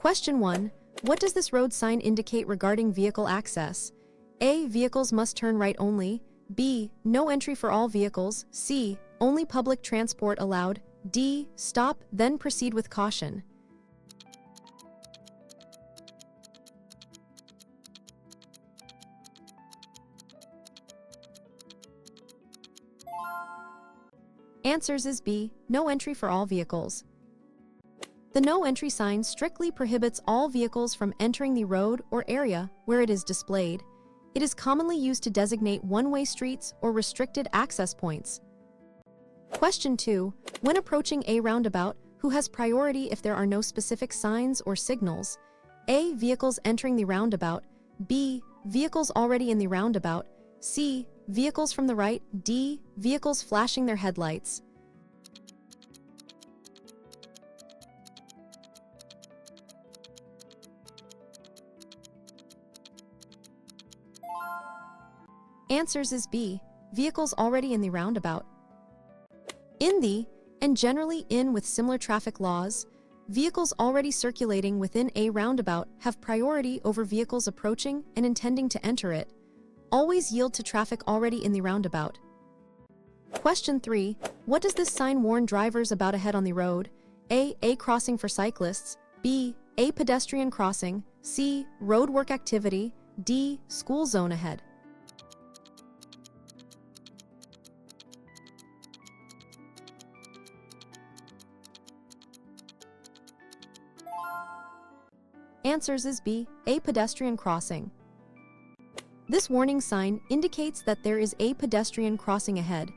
Question 1. What does this road sign indicate regarding vehicle access? A. Vehicles must turn right only. B. No entry for all vehicles. C. Only public transport allowed. D. Stop, then proceed with caution. Answers is B. No entry for all vehicles. The no entry sign strictly prohibits all vehicles from entering the road or area where it is displayed. It is commonly used to designate one-way streets or restricted access points. Question 2. When approaching a roundabout, who has priority if there are no specific signs or signals? A. Vehicles entering the roundabout. B. Vehicles already in the roundabout. C. Vehicles from the right. D. Vehicles flashing their headlights. Answers is B. Vehicles already in the roundabout. In the, and generally in with similar traffic laws, vehicles already circulating within a roundabout have priority over vehicles approaching and intending to enter it. Always yield to traffic already in the roundabout. Question 3. What does this sign warn drivers about ahead on the road? A crossing for cyclists. B. A pedestrian crossing. C. Road work activity. D. School zone ahead. Answers is B. A pedestrian crossing. This warning sign indicates that there is a pedestrian crossing ahead.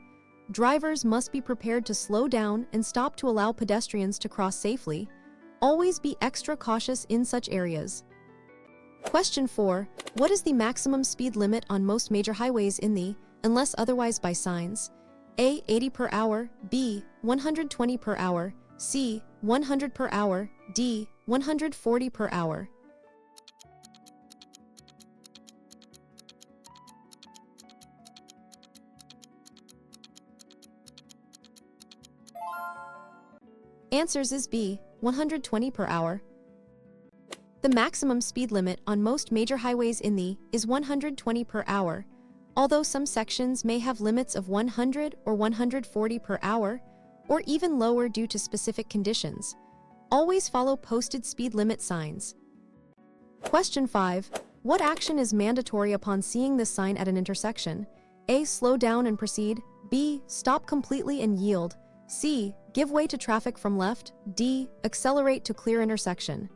Drivers must be prepared to slow down and stop to allow pedestrians to cross safely. Always be extra cautious in such areas. Question 4. What is the maximum speed limit on most major highways in the, unless otherwise by signs? A. 80 per hour. B. 120 per hour. C. 100 per hour. D. 140 per hour. Answers is B. 120 per hour. The maximum speed limit on most major highways in the is 120 per hour, although some sections may have limits of 100 or 140 per hour, or even lower due to specific conditions. Always follow posted speed limit signs. Question 5. What action is mandatory upon seeing this sign at an intersection? A. Slow down and proceed. B. Stop completely and yield. C. Give way to traffic from left. D. Accelerate to clear intersection.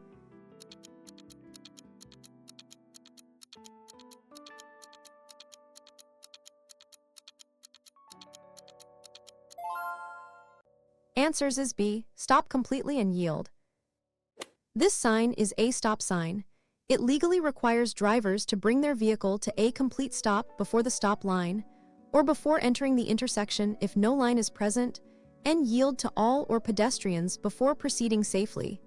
Answers is B. Stop completely and yield. This sign is a stop sign. It legally requires drivers to bring their vehicle to a complete stop before the stop line, or before entering the intersection if no line is present, and yield to all or pedestrians before proceeding safely.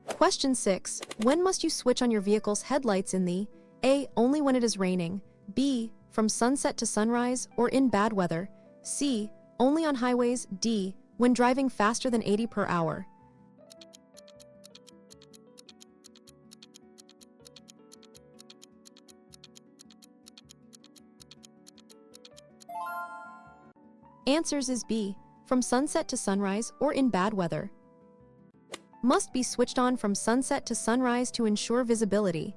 Question 6. When must you switch on your vehicle's headlights in the A. Only when it is raining. B. From sunset to sunrise or in bad weather. C. Only on highways. D. When driving faster than 80 per hour. Answers is B. From sunset to sunrise or in bad weather. Must be switched on from sunset to sunrise to ensure visibility.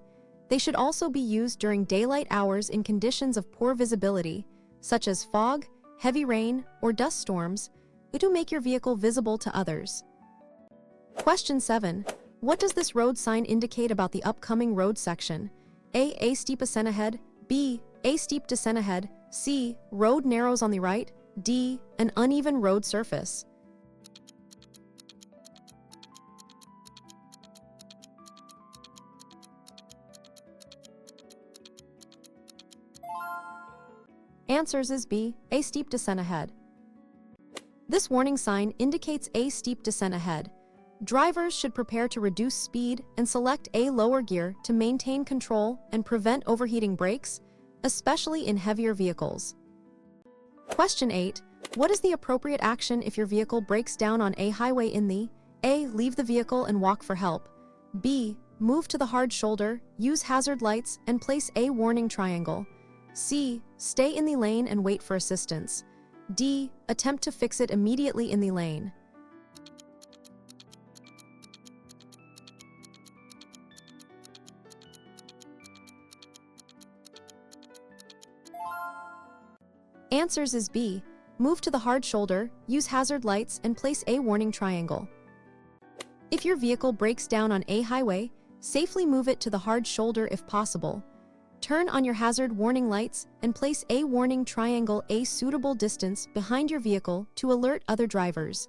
They should also be used during daylight hours in conditions of poor visibility, such as fog, heavy rain, or dust storms, to make your vehicle visible to others. Question 7. What does this road sign indicate about the upcoming road section? A. Steep ascent ahead. B. A steep descent ahead. C. Road narrows on the right. D. An uneven road surface. Answers is B. A steep descent ahead. This warning sign indicates a steep descent ahead. Drivers should prepare to reduce speed and select a lower gear to maintain control and prevent overheating brakes, especially in heavier vehicles. Question 8. What is the appropriate action if your vehicle breaks down on a highway in the A. Leave the vehicle and walk for help. B. Move to the hard shoulder, use hazard lights, and place a warning triangle. C. Stay in the lane and wait for assistance. D. Attempt to fix it immediately in the lane. Answers is B. Move to the hard shoulder, use hazard lights, and place a warning triangle. If your vehicle breaks down on a highway, safely move it to the hard shoulder if possible. Turn on your hazard warning lights and place a warning triangle a suitable distance behind your vehicle to alert other drivers.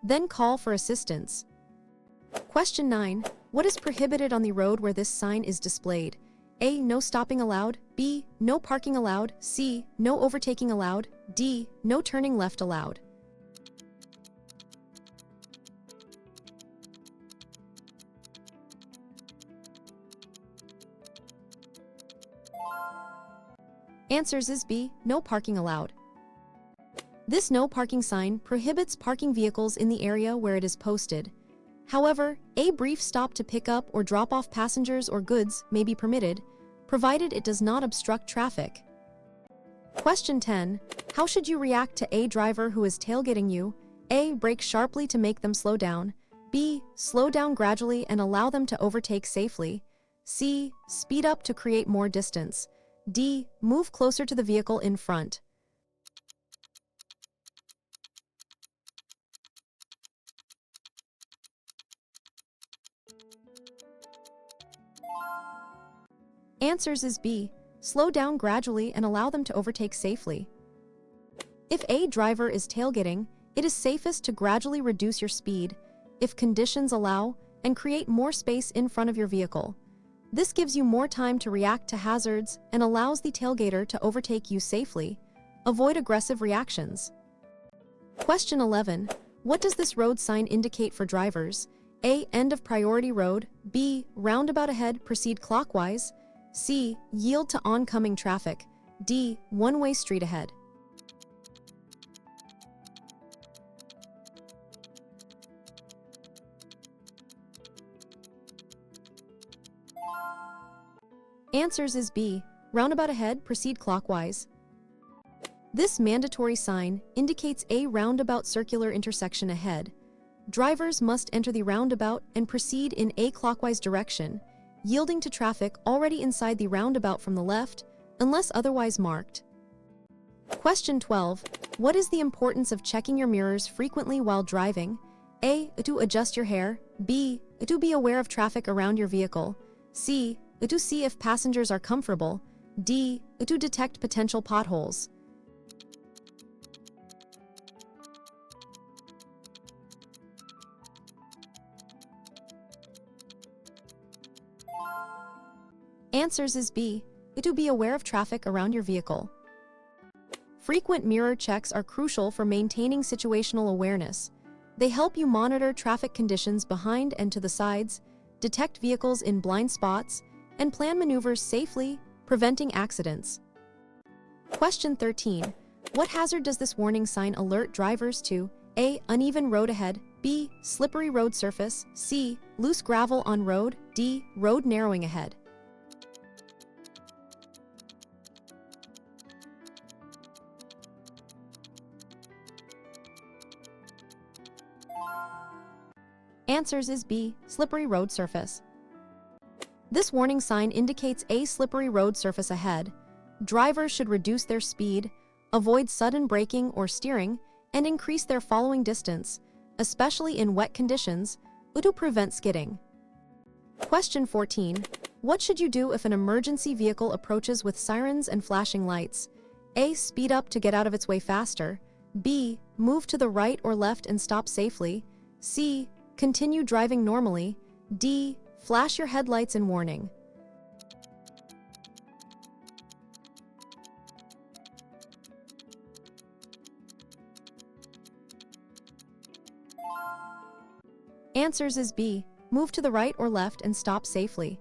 Then call for assistance. Question 9. What is prohibited on the road where this sign is displayed? A. No stopping allowed. B. No parking allowed. C. No overtaking allowed. D. No turning left allowed. Answers is B. No parking allowed. This no parking sign prohibits parking vehicles in the area where it is posted. However, a brief stop to pick up or drop off passengers or goods may be permitted, provided it does not obstruct traffic. Question 10. How should you react to a driver who is tailgating you? A. Brake sharply to make them slow down. B. Slow down gradually and allow them to overtake safely. C. Speed up to create more distance. D. Move closer to the vehicle in front. Answers is B. Slow down gradually and allow them to overtake safely. If a driver is tailgating, it is safest to gradually reduce your speed, if conditions allow, and create more space in front of your vehicle. This gives you more time to react to hazards and allows the tailgater to overtake you safely. Avoid aggressive reactions. Question 11. What does this road sign indicate for drivers? A. End of priority road. B. Roundabout ahead, proceed clockwise. C. Yield to oncoming traffic. D. One-way street ahead. Answers is B. Roundabout ahead, proceed clockwise. This mandatory sign indicates a roundabout circular intersection ahead. Drivers must enter the roundabout and proceed in a clockwise direction, yielding to traffic already inside the roundabout from the left, unless otherwise marked. Question 12. What is the importance of checking your mirrors frequently while driving? A. To adjust your hair. B. To be aware of traffic around your vehicle. C. To see if passengers are comfortable. D. To detect potential potholes. Answers is B. To be aware of traffic around your vehicle. Frequent mirror checks are crucial for maintaining situational awareness. They help you monitor traffic conditions behind and to the sides, detect vehicles in blind spots, and plan maneuvers safely, preventing accidents. Question 13. What hazard does this warning sign alert drivers to? A. Uneven road ahead. B. Slippery road surface. C. Loose gravel on road. D. Road narrowing ahead. Answers is B. Slippery road surface. This warning sign indicates a slippery road surface ahead. Drivers should reduce their speed, avoid sudden braking or steering, and increase their following distance, especially in wet conditions, to prevent skidding. Question 14. What should you do if an emergency vehicle approaches with sirens and flashing lights? A. Speed up to get out of its way faster. B. Move to the right or left and stop safely. C. Continue driving normally. D. Flash your headlights in warning. Answers is B. Move to the right or left and stop safely.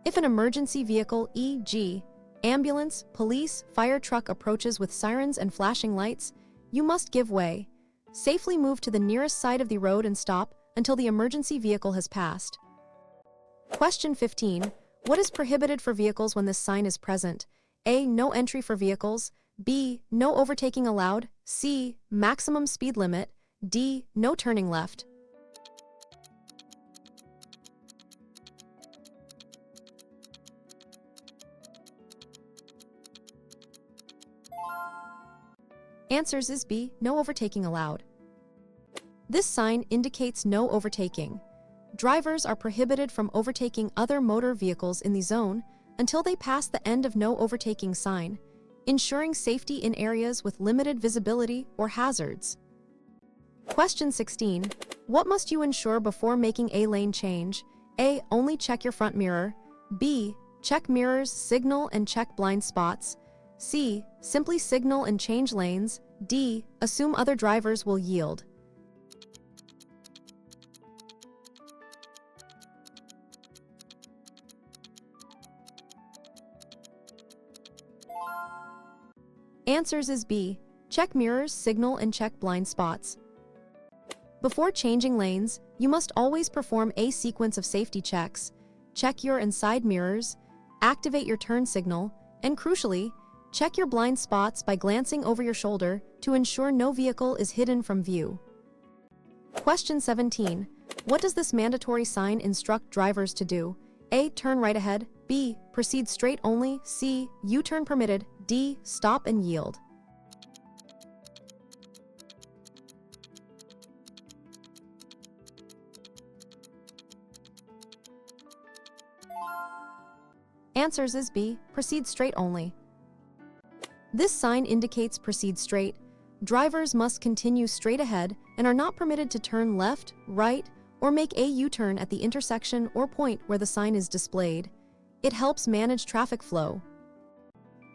If an emergency vehicle, e.g., ambulance, police, fire truck approaches with sirens and flashing lights, you must give way. Safely move to the nearest side of the road and stop until the emergency vehicle has passed. Question 15. What is prohibited for vehicles when this sign is present? A. No entry for vehicles. B. No overtaking allowed. C. Maximum speed limit. D. No turning left. Answers is B. No overtaking allowed. This sign indicates no overtaking. Drivers are prohibited from overtaking other motor vehicles in the zone until they pass the end of no overtaking sign, ensuring safety in areas with limited visibility or hazards. Question 16. What must you ensure before making a lane change? A. Only check your front mirror. B. Check mirrors, signal, and check blind spots. C. Simply signal and change lanes. D. Assume other drivers will yield. Answers is B. Check mirrors, signal, and check blind spots. Before changing lanes, you must always perform a sequence of safety checks. Check your and side mirrors, activate your turn signal, and crucially, check your blind spots by glancing over your shoulder to ensure no vehicle is hidden from view. Question 17. What does this mandatory sign instruct drivers to do? A. Turn right ahead. B. Proceed straight only. C. U-turn permitted. D. Stop and yield. Answers is B. Proceed straight only. This sign indicates proceed straight. Drivers must continue straight ahead and are not permitted to turn left, right, or make a U-turn at the intersection or point where the sign is displayed. It helps manage traffic flow.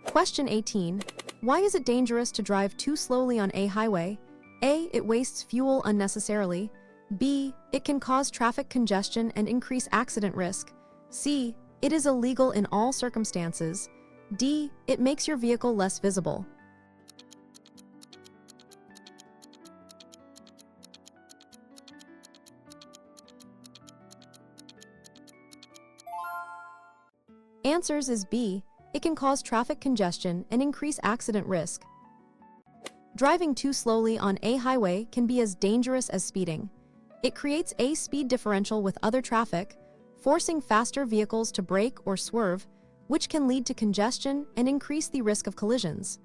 Question 18. Why is it dangerous to drive too slowly on a highway? A. It wastes fuel unnecessarily. B. It can cause traffic congestion and increase accident risk. C. It is illegal in all circumstances. D. It makes your vehicle less visible. Answers is B. It can cause traffic congestion and increase accident risk. Driving too slowly on a highway can be as dangerous as speeding. It creates a speed differential with other traffic, forcing faster vehicles to brake or swerve, which can lead to congestion and increase the risk of collisions.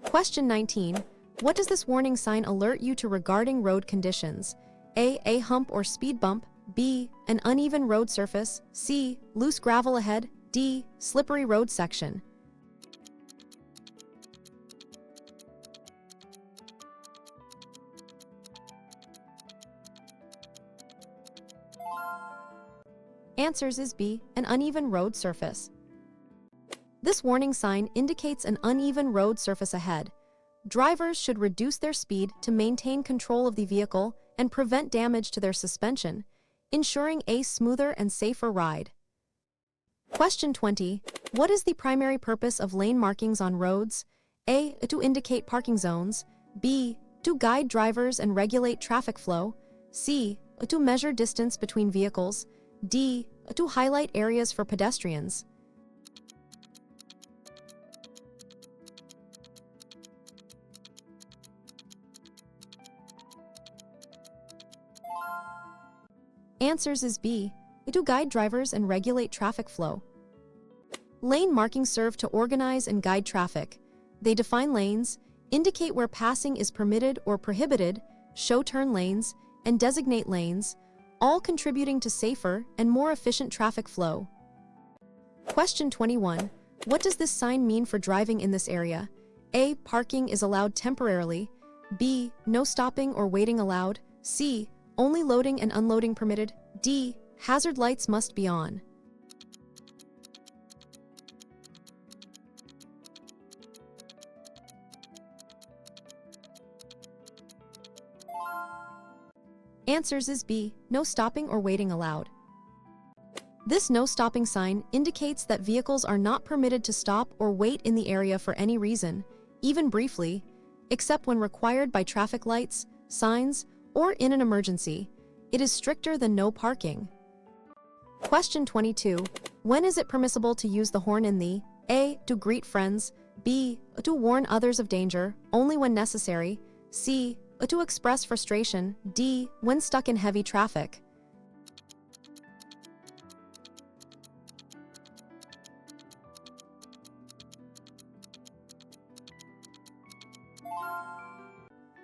Question 19. What does this warning sign alert you to regarding road conditions? A. A hump or speed bump. B. An uneven road surface. C. Loose gravel ahead. D. Slippery road section. Answers is B. An uneven road surface. This warning sign indicates an uneven road surface ahead. Drivers should reduce their speed to maintain control of the vehicle and prevent damage to their suspension, ensuring a smoother and safer ride. Question 20. What is the primary purpose of lane markings on roads? A. To indicate parking zones. B. To guide drivers and regulate traffic flow. C. To measure distance between vehicles. D. To highlight areas for pedestrians. Answers is B. To guide drivers and regulate traffic flow. Lane markings serve to organize and guide traffic. They define lanes, indicate where passing is permitted or prohibited, show turn lanes, and designate lanes, all contributing to safer and more efficient traffic flow. Question 21. What does this sign mean for driving in this area? A. Parking is allowed temporarily. B. No stopping or waiting allowed. C. Only loading and unloading permitted. D. Hazard lights must be on. Answers is B. No stopping or waiting allowed. This no stopping sign indicates that vehicles are not permitted to stop or wait in the area for any reason, even briefly, except when required by traffic lights, signs, or in an emergency. It is stricter than no parking. Question 22. When is it permissible to use the horn in the A. To greet friends, B. To warn others of danger, only when necessary, C. To express frustration, D. When stuck in heavy traffic?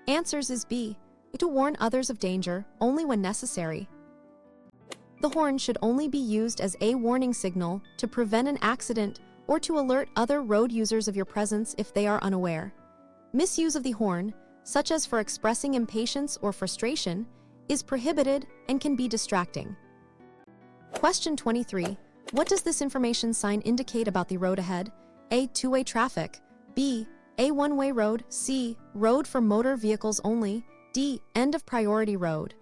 Answers is B. To warn others of danger, only when necessary. The horn should only be used as a warning signal to prevent an accident or to alert other road users of your presence if they are unaware. Misuse of the horn, such as for expressing impatience or frustration, is prohibited and can be distracting. Question 23. What does this information sign indicate about the road ahead? A. Two-way traffic. B. A one-way road. C. Road for motor vehicles only. D. End of priority road.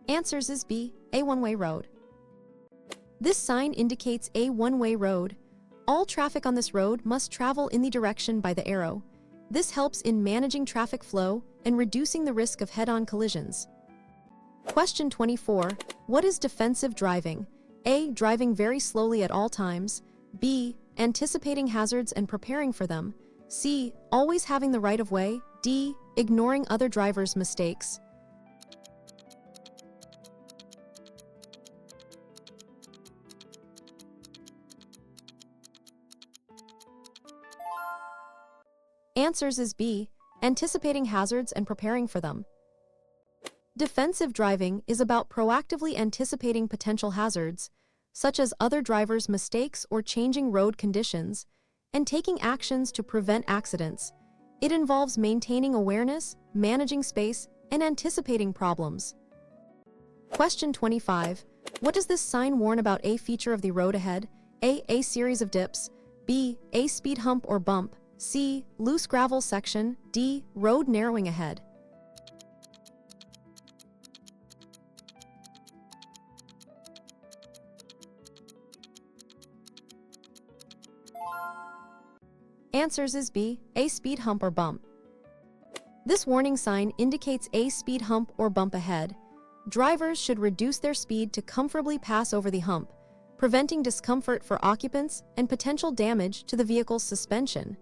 Answers is B. A one-way road. This sign indicates a one-way road. All traffic on this road must travel in the direction by the arrow. This helps in managing traffic flow and reducing the risk of head-on collisions. Question 24. What is defensive driving? A. Driving very slowly at all times. B. Anticipating hazards and preparing for them. C. Always having the right of way. D. Ignoring other drivers' mistakes. Answers is B. Anticipating hazards and preparing for them. Defensive driving is about proactively anticipating potential hazards, such as other drivers' mistakes or changing road conditions, and taking actions to prevent accidents. It involves maintaining awareness, managing space, and anticipating problems. Question 25. What does this sign warn about a feature of the road ahead? A. A series of dips. B. A speed hump or bump. C. Loose gravel section. D. Road narrowing ahead. Answers is B. A speed hump or bump. This warning sign indicates a speed hump or bump ahead. Drivers should reduce their speed to comfortably pass over the hump, preventing discomfort for occupants and potential damage to the vehicle's suspension.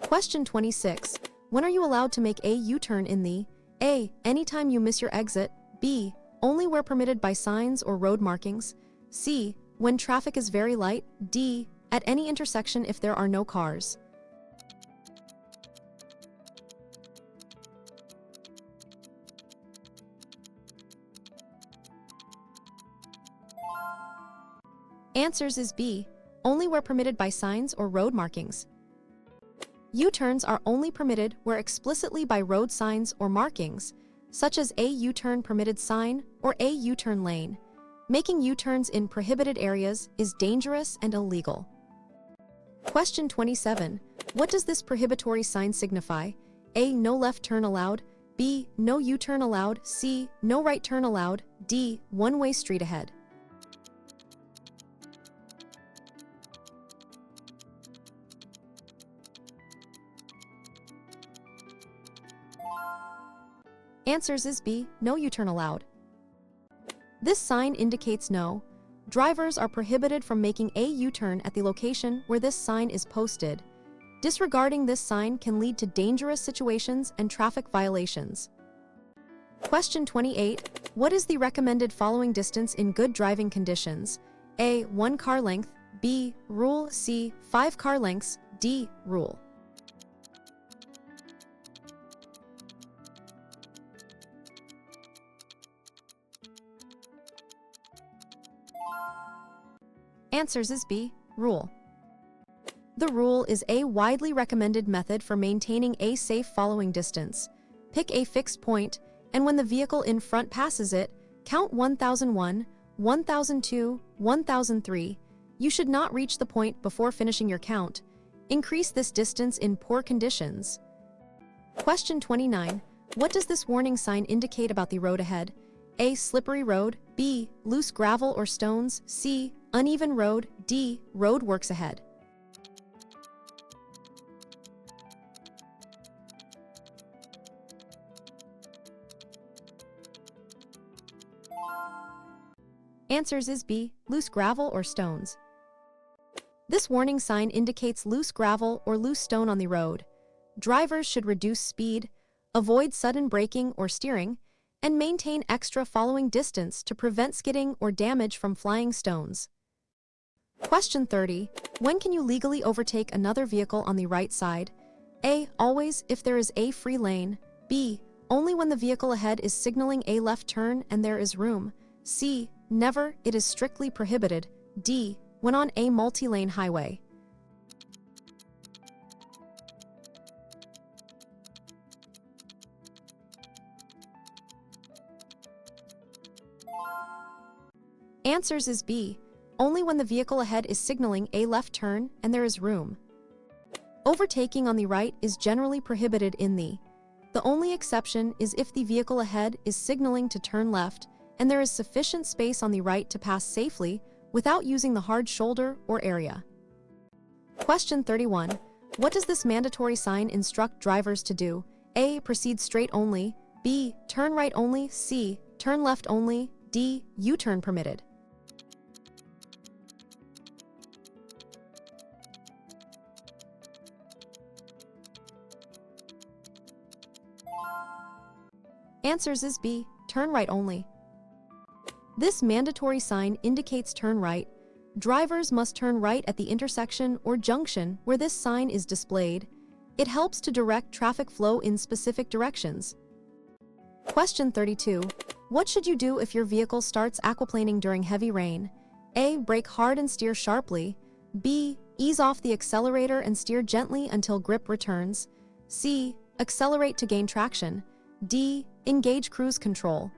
Question 26. When are you allowed to make a U-turn in the A. Anytime you miss your exit. B. Only where permitted by signs or road markings. C. When traffic is very light. D. At any intersection if there are no cars. Answers is B. Only where permitted by signs or road markings. U-turns are only permitted where explicitly by road signs or markings, such as a U-turn permitted sign or a U-turn lane. Making U-turns in prohibited areas is dangerous and illegal. Question 27. What does this prohibitory sign signify? A. No left turn allowed. B. No U-turn allowed. C. No right turn allowed. D. One-way street ahead. Answers is B. No U-turn allowed. This sign indicates no. Drivers are prohibited from making a U-turn at the location where this sign is posted. Disregarding this sign can lead to dangerous situations and traffic violations. Question 28. What is the recommended following distance in good driving conditions? A. 1 car length. B. Rule. C. 5 car lengths. D. Rule. Answers is B. Rule. The rule is a widely recommended method for maintaining a safe following distance. Pick a fixed point, and when the vehicle in front passes it, count 1001, 1002, 1003. You should not reach the point before finishing your count. Increase this distance in poor conditions. Question 29. What does this warning sign indicate about the road ahead? A. Slippery road. B. Loose gravel or stones. C. Uneven road. D. Road works ahead. Answers is B, loose gravel or stones. This warning sign indicates loose gravel or loose stone on the road. Drivers should reduce speed, avoid sudden braking or steering, and maintain extra following distance to prevent skidding or damage from flying stones. Question 30. When can you legally overtake another vehicle on the right side? A. Always, if there is a free lane. B. Only when the vehicle ahead is signaling a left turn and there is room. C. Never, it is strictly prohibited. D. When on a multi-lane highway. Answers is B. Only when the vehicle ahead is signaling a left turn and there is room. Overtaking on the right is generally prohibited in the only exception is if the vehicle ahead is signaling to turn left and there is sufficient space on the right to pass safely without using the hard shoulder or area. Question 31. What does this mandatory sign instruct drivers to do? A. Proceed straight only. B. Turn right only. C. Turn left only. D. U-turn permitted. Answers is B. Turn right only. This mandatory sign indicates turn right. Drivers must turn right at the intersection or junction where this sign is displayed. It helps to direct traffic flow in specific directions. Question 32. What should you do if your vehicle starts aquaplaning during heavy rain? A. Brake hard and steer sharply. B. Ease off the accelerator and steer gently until grip returns. C. Accelerate to gain traction. D. Engage cruise control.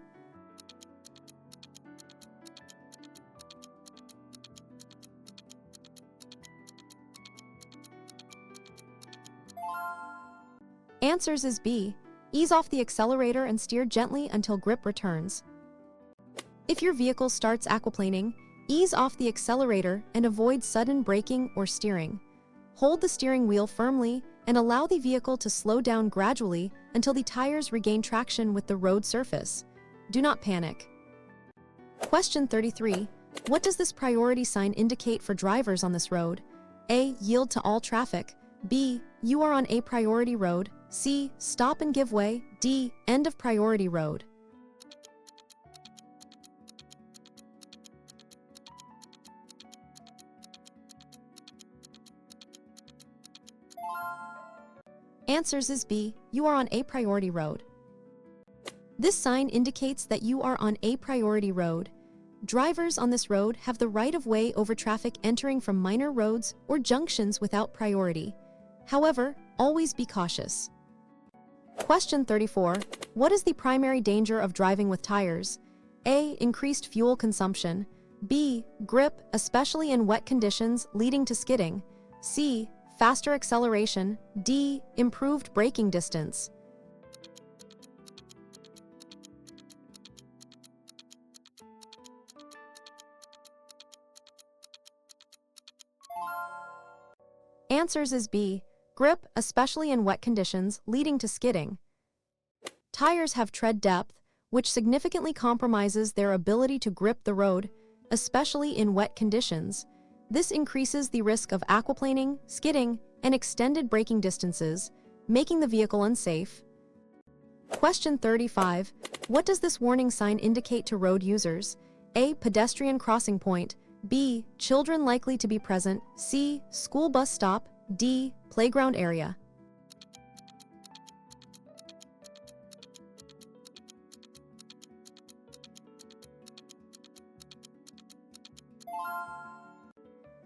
Answers is B. Ease off the accelerator and steer gently until grip returns. If your vehicle starts aquaplaning, ease off the accelerator and avoid sudden braking or steering. Hold the steering wheel firmly and allow the vehicle to slow down gradually until the tires regain traction with the road surface. Do not panic. Question 33. What does this priority sign indicate for drivers on this road? A. Yield to all traffic. B. You are on a priority road. C. Stop and give way. D. End of priority road. Answers is B. You are on a priority road. This sign indicates that you are on a priority road. Drivers on this road have the right of way over traffic entering from minor roads or junctions without priority. However, always be cautious. Question 34. What is the primary danger of driving with tires? A. Increased fuel consumption. B. Grip, especially in wet conditions, leading to skidding. C. Faster acceleration. D. Improved braking distance. Answers is B. Grip, especially in wet conditions, leading to skidding. Tires have tread depth, which significantly compromises their ability to grip the road, especially in wet conditions. This increases the risk of aquaplaning, skidding, and extended braking distances, making the vehicle unsafe. Question 35. What does this warning sign indicate to road users? A. Pedestrian crossing point. B. Children likely to be present. C. School bus stop. D. Playground area.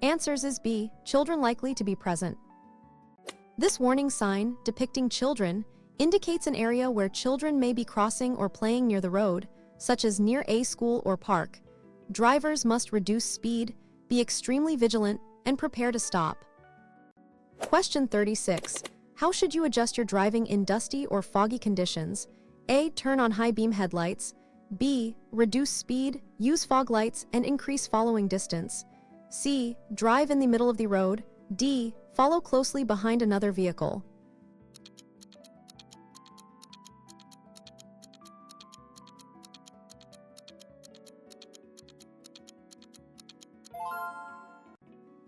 Answers is B. Children likely to be present. This warning sign, depicting children, indicates an area where children may be crossing or playing near the road, such as near a school or park. Drivers must reduce speed, be extremely vigilant, and prepare to stop. Question 36. How should you adjust your driving in dusty or foggy conditions? A. Turn on high beam headlights. B. Reduce speed, use fog lights, and increase following distance. C. Drive in the middle of the road. D. Follow closely behind another vehicle.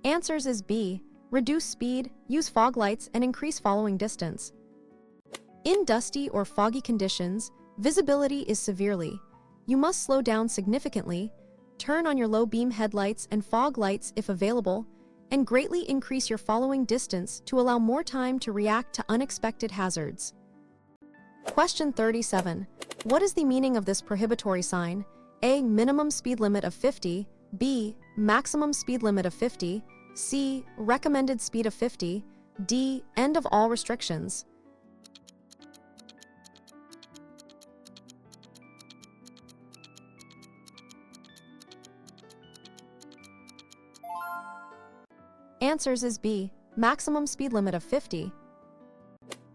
Answers is B. Reduce speed, use fog lights, and increase following distance. In dusty or foggy conditions, visibility is severely. You must slow down significantly, turn on your low beam headlights and fog lights if available, and greatly increase your following distance to allow more time to react to unexpected hazards. Question 37. What is the meaning of this prohibitory sign? A. Minimum speed limit of 50. B. Maximum speed limit of 50. C. Recommended speed of 50. D. End of all restrictions. Answers is B. Maximum speed limit of 50.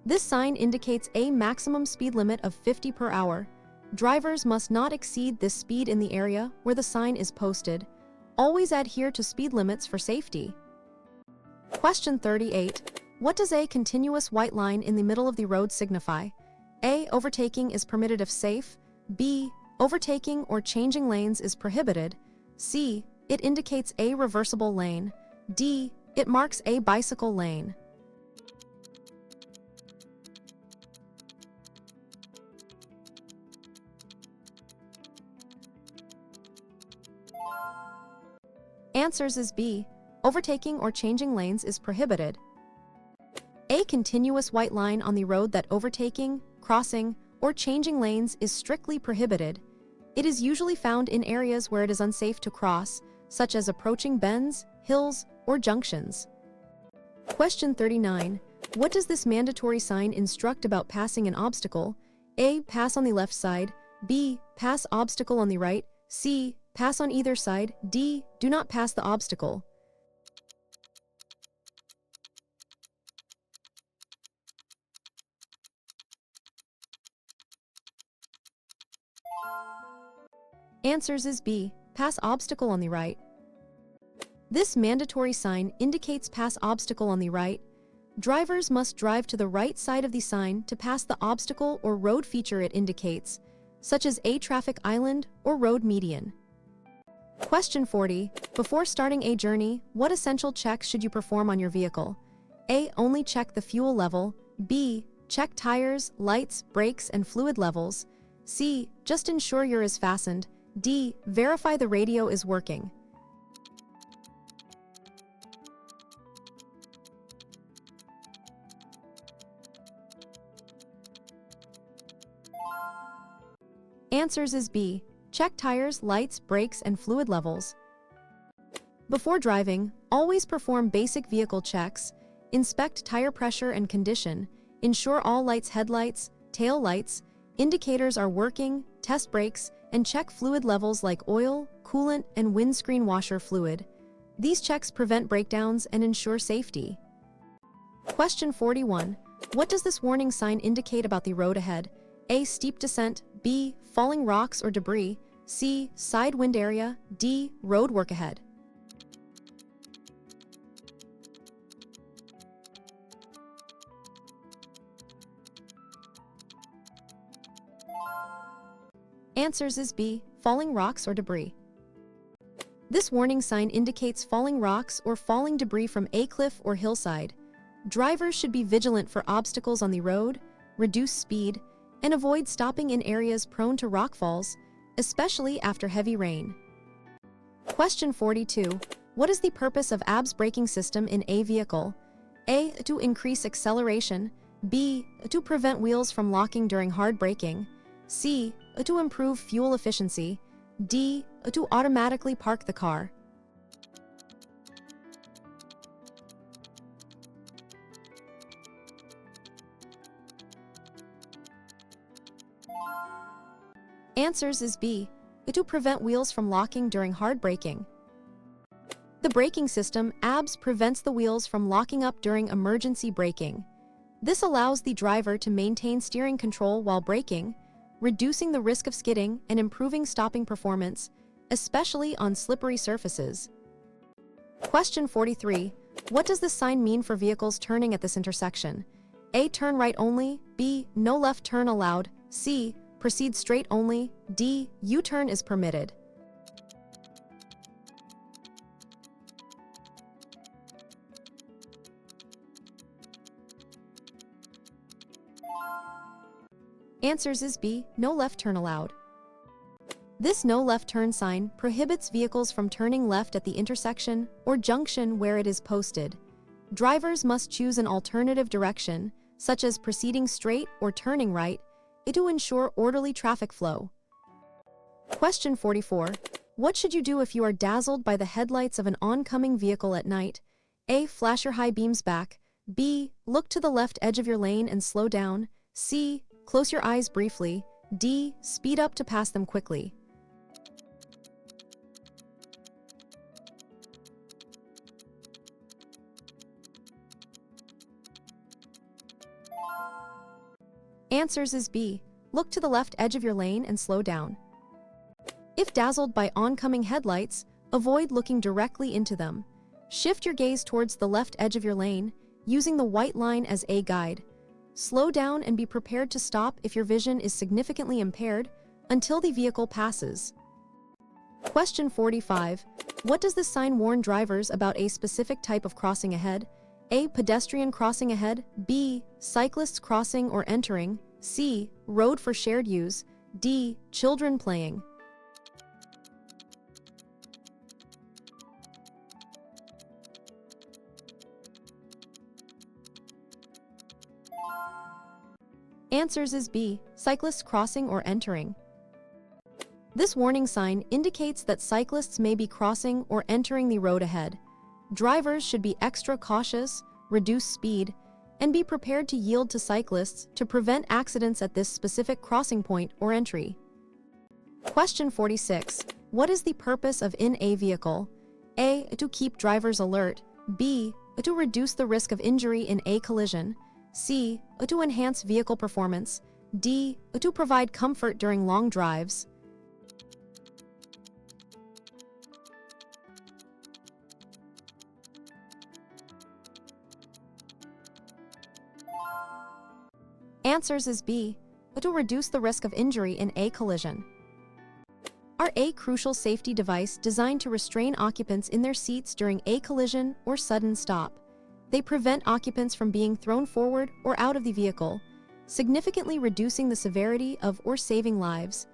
This sign indicates a maximum speed limit of 50 per hour. Drivers must not exceed this speed in the area where the sign is posted. Always adhere to speed limits for safety. Question 38. What does a continuous white line in the middle of the road signify? A. Overtaking is permitted if safe. B. Overtaking or changing lanes is prohibited. C. It indicates a reversible lane. D. It marks a bicycle lane. Answers is B. Overtaking or changing lanes is prohibited. A continuous white line on the road that overtaking, crossing, or changing lanes is strictly prohibited. It is usually found in areas where it is unsafe to cross, such as approaching bends, hills, or junctions. Question 39. What does this mandatory sign instruct about passing an obstacle? A. Pass on the left side. B. Pass obstacle on the right. C. Pass on either side. D. Do not pass the obstacle. Answers is B. Pass obstacle on the right. This mandatory sign indicates pass obstacle on the right. Drivers must drive to the right side of the sign to pass the obstacle or road feature it indicates, such as a traffic island or road median. Question 40. Before starting a journey, what essential checks should you perform on your vehicle? A. Only check the fuel level. B. Check tires, lights, brakes, and fluid levels. C. Just ensure your is fastened. D. Verify the radio is working. Answers is B. Check tires, lights, brakes, and fluid levels. Before driving, always perform basic vehicle checks, inspect tire pressure and condition, ensure all lights, headlights, tail lights, indicators are working, test brakes, and check fluid levels like oil, coolant, and windscreen washer fluid. These checks prevent breakdowns and ensure safety. Question 41. What does this warning sign indicate about the road ahead? A. Steep descent. B. Falling rocks or debris. C. Side wind area. D. Road work ahead. Answers is B. Falling rocks or debris. This warning sign indicates falling rocks or falling debris from a cliff or hillside. Drivers should be vigilant for obstacles on the road, reduce speed, and avoid stopping in areas prone to rockfalls, especially after heavy rain. Question 42. What is the purpose of ABS braking system in a vehicle? A. To increase acceleration. B. To prevent wheels from locking during hard braking. C. To improve fuel efficiency. D. To automatically park the car. Answers is B. To prevent wheels from locking during hard braking. The braking system ABS prevents the wheels from locking up during emergency braking. This allows the driver to maintain steering control while braking, reducing the risk of skidding and improving stopping performance, especially on slippery surfaces. Question 43. What does this sign mean for vehicles turning at this intersection? A. Turn right only. B. No left turn allowed. C. Proceed straight only. D. U-turn is permitted. Answers is B, no left turn allowed. This no left turn sign prohibits vehicles from turning left at the intersection or junction where it is posted. Drivers must choose an alternative direction, such as proceeding straight or turning right, to ensure orderly traffic flow. Question 44. What should you do if you are dazzled by the headlights of an oncoming vehicle at night? A. Flash your high beams back. B. Look to the left edge of your lane and slow down. C. Close your eyes briefly. D. Speed up to pass them quickly. Answers is B. Look to the left edge of your lane and slow down. If dazzled by oncoming headlights, avoid looking directly into them. Shift your gaze towards the left edge of your lane, using the white line as a guide. Slow down and be prepared to stop if your vision is significantly impaired until the vehicle passes. Question 45. What does this sign warn drivers about a specific type of crossing ahead? A. Pedestrian crossing ahead. B. Cyclists crossing or entering. C. Road for shared use. D. Children playing. Answers is B. Cyclists crossing or entering. This warning sign indicates that cyclists may be crossing or entering the road ahead. Drivers should be extra cautious, reduce speed, and be prepared to yield to cyclists to prevent accidents at this specific crossing point or entry. Question 46. What is the purpose of in a vehicle? A. To keep drivers alert. B. To reduce the risk of injury in a collision. C. To enhance vehicle performance. D. To provide comfort during long drives. Answers is B. To reduce the risk of injury in a collision. Are a crucial safety device designed to restrain occupants in their seats during a collision or sudden stop. They prevent occupants from being thrown forward or out of the vehicle, significantly reducing the severity of or saving lives.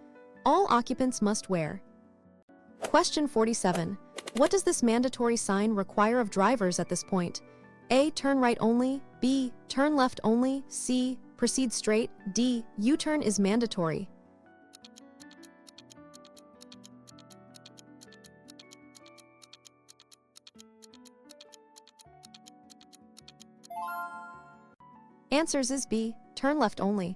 All occupants must wear. Question 47. What does this mandatory sign require of drivers at this point? A. Turn right only. B. Turn left only. C. Proceed straight. D. U-turn is mandatory. Answers is B. Turn left only.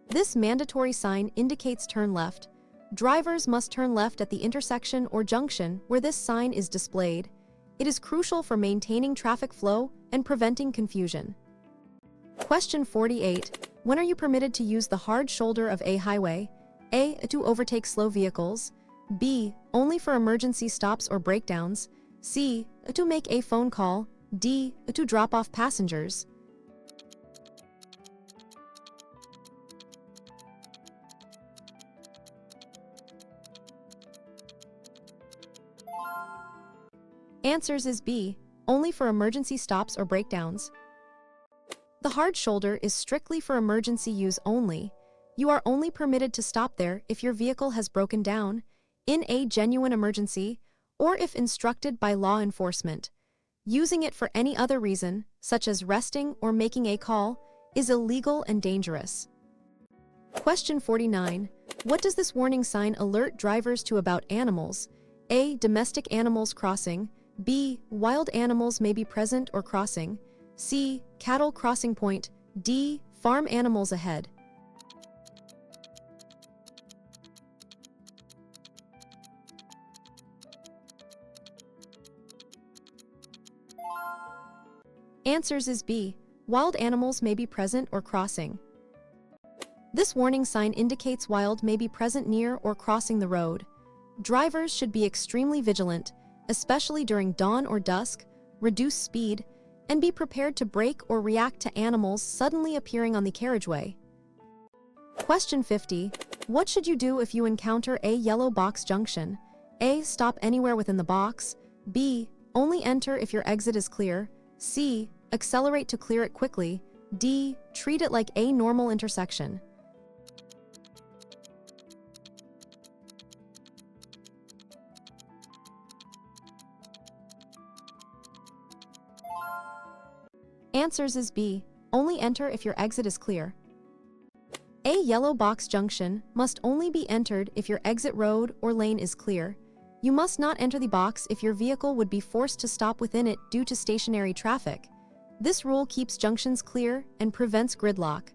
This mandatory sign indicates turn left. Drivers must turn left at the intersection or junction where this sign is displayed. It is crucial for maintaining traffic flow and preventing confusion. Question 48. When are you permitted to use the hard shoulder of a highway? A. To overtake slow vehicles. B. Only for emergency stops or breakdowns. C. To make a phone call. D. To drop off passengers. Answers is B. Only for emergency stops or breakdowns. The hard shoulder is strictly for emergency use only. You are only permitted to stop there if your vehicle has broken down, in a genuine emergency, or if instructed by law enforcement. Using it for any other reason, such as resting or making a call, is illegal and dangerous. Question 49. What does this warning sign alert drivers to about animals? A. Domestic animals crossing. B. Wild animals may be present or crossing. C. Cattle crossing point. D. Farm animals ahead. Answers is B. Wild animals may be present or crossing. This warning sign indicates wild may be present near or crossing the road. Drivers should be extremely vigilant, especially during dawn or dusk, reduce speed, and be prepared to brake or react to animals suddenly appearing on the carriageway. Question 50. What should you do if you encounter a yellow box junction? A. Stop anywhere within the box. B. Only enter if your exit is clear. C. Accelerate to clear it quickly. D. Treat it like a normal intersection. Answers is B. Only enter if your exit is clear. A yellow box junction must only be entered if your exit road or lane is clear. You must not enter the box if your vehicle would be forced to stop within it due to stationary traffic. This rule keeps junctions clear and prevents gridlock.